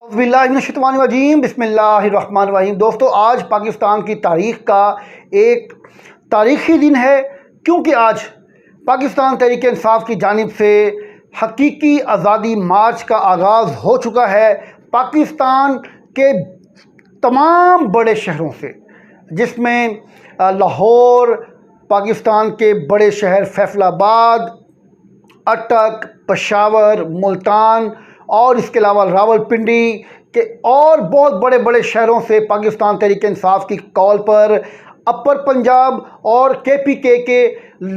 बिस्मिल्लाहिर्रहमानिर्रहीम बिस्मिल्लाहिर्रहमानिर्रहीम। दोस्तों, आज पाकिस्तान की तारीख़ का एक तारीख़ी दिन है, क्योंकि आज पाकिस्तान तहरीक इंसाफ की जानिब से हकीकी आज़ादी मार्च का आगाज़ हो चुका है। पाकिस्तान के तमाम बड़े शहरों से, जिसमें लाहौर, पाकिस्तान के बड़े शहर फैसलाबाद, अटक, पेशावर, मुल्तान और इसके अलावा रावलपिंडी के और बहुत बड़े बड़े शहरों से पाकिस्तान तहरीक इंसाफ की कॉल पर अपर पंजाब और KPK के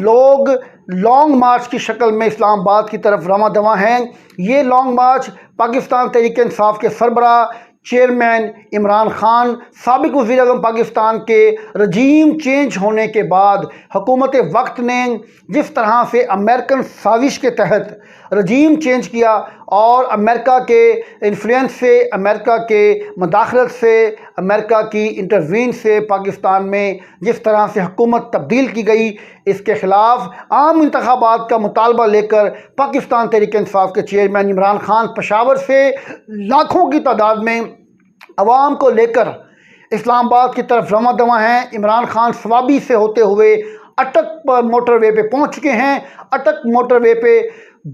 लोग लॉन्ग मार्च की शक्ल में इस्लामाबाद की तरफ रवाना दवा हैं। ये लॉन्ग मार्च पाकिस्तान तहरीक इंसाफ के सरबराह चेयरमैन इमरान खान, साबिक वज़ीर आज़म पाकिस्तान के रजीम चेंज होने के बाद हुकूमत वक्त ने जिस तरह से अमेरिकन साजिश के तहत रजीम चेंज किया और अमेरिका के इन्फ्लुएंस से, अमेरिका के मदाखलत से, अमेरिका की इंटरवीन से पाकिस्तान में जिस तरह से हुकूमत तब्दील की गई, इसके ख़िलाफ़ आम इंतखाबात का मुतालबा लेकर पाकिस्तान तहरीक इंसाफ के चेयरमैन इमरान खान पेशावर से लाखों की तादाद में अवाम को लेकर इस्लामाबाद की तरफ रवाना दवा हैं। इमरान खान स्वाबी से होते हुए अटक पर मोटरवे पे पहुंच चुके हैं। अटक मोटरवे पे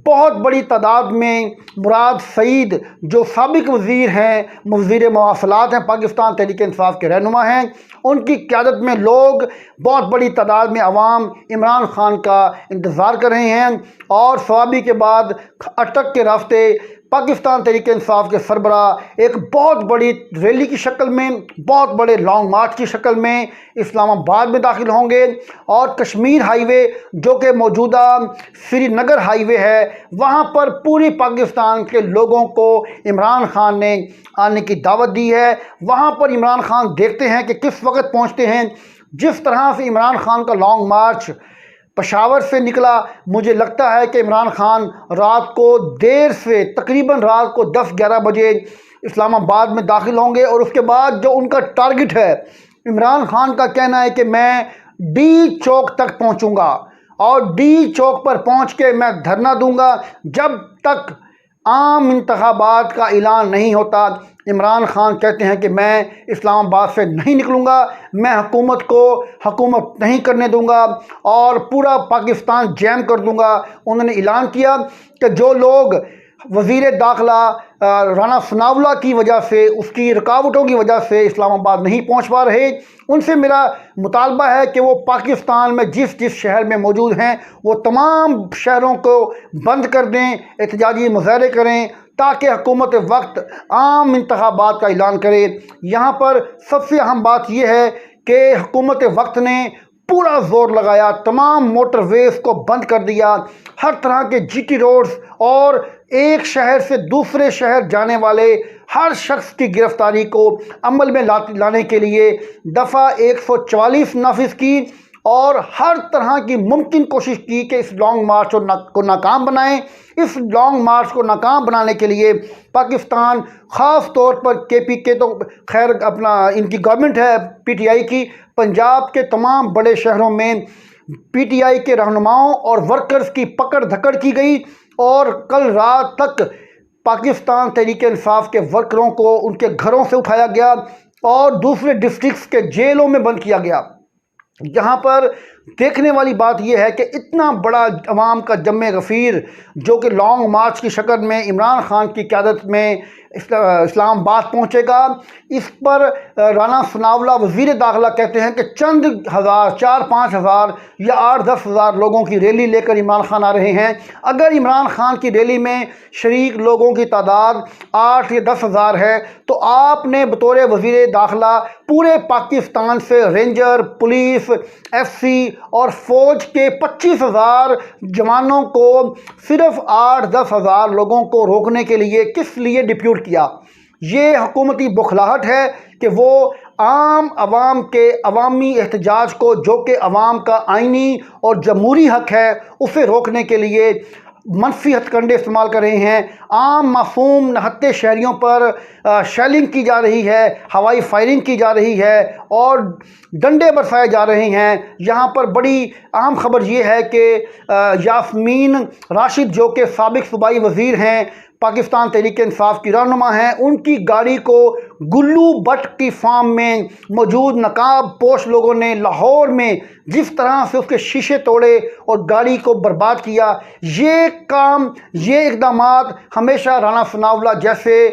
बहुत बड़ी तादाद में मुराद सईद, जो साबिक वज़ीर हैं, वज़ीर मवासलात हैं, पाकिस्तान तहरीक इंसाफ के रहनुमा हैं, उनकी क़यादत में लोग बहुत बड़ी तादाद में अवाम इमरान खान का इंतज़ार कर रहे हैं। और स्वाबी के बाद अटक के रास्ते पाकिस्तान तहरीक इंसाफ के सरबराह एक बहुत बड़ी रैली की शक्ल में, बहुत बड़े लॉन्ग मार्च की शक्ल में इस्लामाबाद में दाखिल होंगे। और कश्मीर हाईवे, जो कि मौजूदा श्रीनगर हाईवे है, वहाँ पर पूरी पाकिस्तान के लोगों को इमरान खान ने आने की दावत दी है। वहाँ पर इमरान खान देखते हैं कि किस वक्त पहुँचते हैं। जिस तरह से इमरान खान का लॉन्ग मार्च पेशावर से निकला, मुझे लगता है कि इमरान खान रात को देर से, तकरीबन रात को 10-11 बजे इस्लामाबाद में दाखिल होंगे। और उसके बाद जो उनका टारगेट है, इमरान खान का कहना है कि मैं डी चौक तक पहुंचूंगा और डी चौक पर पहुंच के मैं धरना दूंगा जब तक आम इंतखाबात का ऐलान नहीं होता। इमरान खान कहते हैं कि मैं इस्लामाबाद से नहीं निकलूँगा, मैं हुकूमत को हुकूमत नहीं करने दूंगा और पूरा पाकिस्तान जैम कर दूंगा। उन्होंने ऐलान किया कि जो लोग वज़ीर दाखिला राना सनाउल्लाह की वजह से, उसकी रुकावटों की वजह से इस्लामाबाद नहीं पहुंच पा रहे, उनसे मेरा मुतालबा है कि वो पाकिस्तान में जिस जिस शहर में मौजूद हैं वो तमाम शहरों को बंद कर दें, एहतजाजी मुज़ाहरे करें, ताकि हुकूमत वक्त आम इंतखाबात का ऐलान करे। यहाँ पर सबसे अहम बात यह है कि हुकूमत वक्त ने पूरा जोर लगाया, तमाम मोटरवेज़ को बंद कर दिया, हर तरह के GT रोड्स और एक शहर से दूसरे शहर जाने वाले हर शख्स की गिरफ्तारी को अमल में लाने के लिए दफ़ा 144 नाफिज की और हर तरह की मुमकिन कोशिश की कि इस लॉन्ग मार्च को नाकाम बनाएं। इस लॉन्ग मार्च को नाकाम बनाने के लिए पाकिस्तान, ख़ास तौर पर KPK तो खैर अपना इनकी गवर्नमेंट है PTI की, पंजाब के तमाम बड़े शहरों में PTI के रहनुमाओं और वर्कर्स की पकड़ धकड़ की गई और कल रात तक पाकिस्तान तहरीक इंसाफ के वर्करों को उनके घरों से उठाया गया और दूसरे डिस्ट्रिक्ट्स के जेलों में बंद किया गया। यहाँ पर देखने वाली बात यह है कि इतना बड़ा अवाम का जम्मे गफ़ीर, जो कि लॉन्ग मार्च की शक्ल में इमरान खान की क़यादत में इस्लामाबाद पहुँचेगा, इस पर राना सनाउल्लाह वज़ीर दाखिला कहते हैं कि चंद हज़ार, 4-5 हज़ार या 8-10 हज़ार लोगों की रैली लेकर इमरान खान आ रहे हैं। अगर इमरान खान की रैली में शरीक लोगों की तादाद 8 या 10 हज़ार है, तो आपने बतौर वज़ीर दाखिला पूरे पाकिस्तान से रेंजर, पुलिस, FC और फ़ौज के 25,000 जवानों को सिर्फ 8-10 हज़ार लोगों को रोकने के लिए किस लिए डिप्यूट किया? ये हुकूमती बुखलाहट है कि वो आम आवाम के अवामी एहतजाज को, जो कि अवाम का आइनी और जमहूरी हक है, उसे रोकने के लिए मनफी हथकंडे इस्तेमाल कर रहे हैं। आम मासूम नहत्ते शहरियों पर शेलिंग की जा रही है, हवाई फायरिंग की जा रही है और डंडे बरसाए जा रहे हैं। यहाँ पर बड़ी अहम खबर ये है कि यास्मीन राशिद, जो कि साबिक सूबाई वज़ीर हैं पाकिस्तान तहरीक इंसाफ की रहनुमा हैं, उनकी गाड़ी को गुल्लू भट्ट की फार्म में मौजूद नकाब पोश लोगों ने लाहौर में जिस तरह से उसके शीशे तोड़े और गाड़ी को बर्बाद किया, ये काम, ये इक़दामात हमेशा राणा सनाउल्लाह जैसे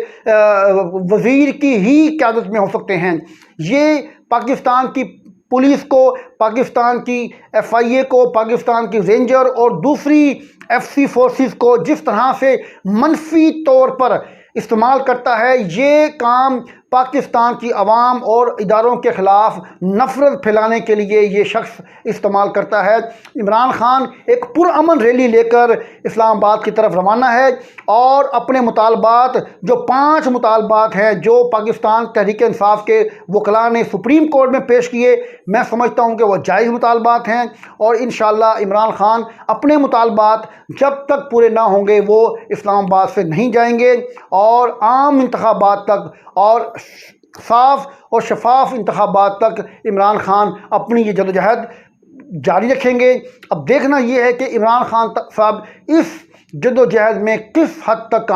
वज़ीर की ही क़यादत में हो सकते हैं। ये पाकिस्तान की पुलिस को, पाकिस्तान की FIA को, पाकिस्तान की रेंजर और दूसरी FC फोर्सेस को जिस तरह से मनफी तौर पर इस्तेमाल करता है, ये काम पाकिस्तान की आवाम और इदारों के ख़िलाफ़ नफ़रत फैलाने के लिए ये शख्स इस्तेमाल करता है। इमरान खान एक पुरअमन रैली लेकर इस्लामाबाद की तरफ रवाना है और अपने मुतालबात, जो 5 मुतालबात हैं जो पाकिस्तान तहरीक इंसाफ के वकला ने सुप्रीम कोर्ट में पेश किए, मैं समझता हूँ कि वह जायज़ मुतालबात हैं और इंशाअल्लाह इमरान खान अपने मुतालबात जब तक पूरे ना होंगे वो इस्लामाबाद से नहीं जाएंगे और आम इंतखाबात तक और साफ और शफाफ इंतखाबात तक इमरान खान अपनी ये जदोजहद जारी रखेंगे। अब देखना ये है कि इमरान खान साहब इस जदोजहद में किस हद तक